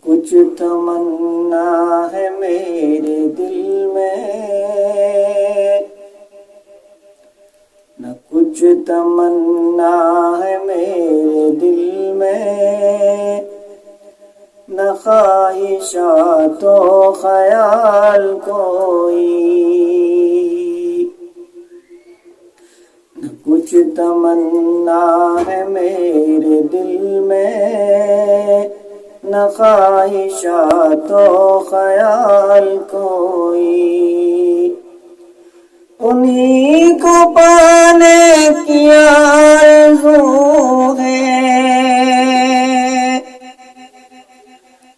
کچھ تمنا ہے میرے دل میں، نہ کچھ تمنا ہے میرے دل میں، نہ خواہشات و خیال کوئی، نہ کچھ تمنا ہے میرے دل میں، نہ خواہشات و خیال کوئی، انہی کو پانے کی آرزو ہے،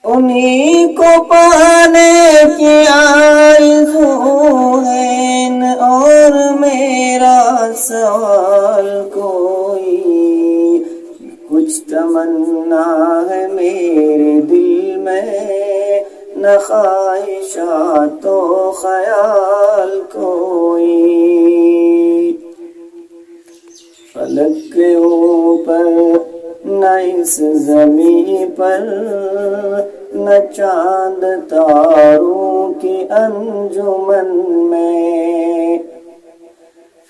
انہی کو پانے کی آرزو ہے، اور میرا سوال کوئی، کچھ تمنا ہے میرے دل میں، نہ خواہشات و خیال کوئی، فلک کے اوپر نہ اس زمین پر، نہ چاند تاروں کی انجمن میں،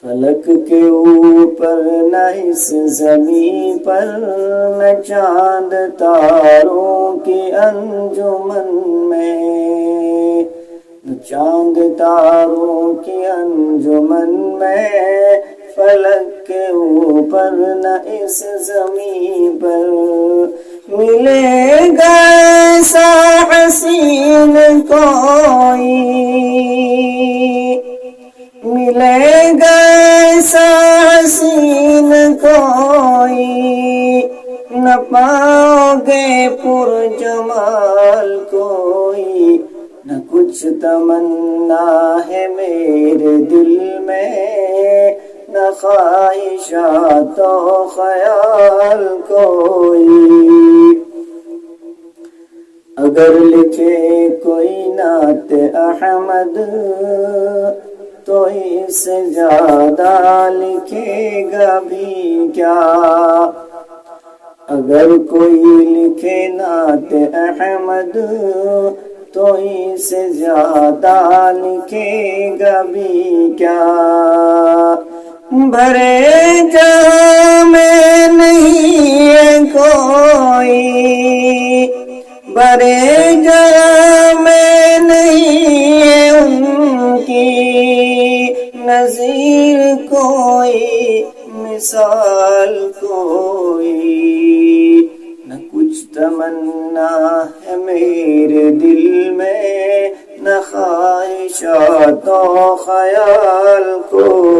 فلک کے اوپر نہ اس زمین پر، نہ چاند تاروں کی انجمن میں، نہ چاند تاروں کی انجمن میں، فلک کے اوپر نہ اس زمین پر، ملے گا ایسا حسین کوئی، ملے گا ایسا حسین کوئی، نہ پاؤ گے پر جمال کوئی، نہ کچھ تمنا ہے میرے دل میں، نہ خواہشات و خیال کوئی، اگر لکھے کوئی نعت احمد تو اس سے زیادہ لکھے گا بھی کیا، اگر کوئی لکھے نعت احمد تو اس سے زیادہ لکھے گا بھی کیا، بھرے جہاں میں نہیں ہے کوئی، بھرے جہاں میں نہیں ہے ان کی نظیر کوئی، مثال کوئی، نہ کچھ تمنا ہے میرے دل میں، نہ خواہشات و خیال کوئی۔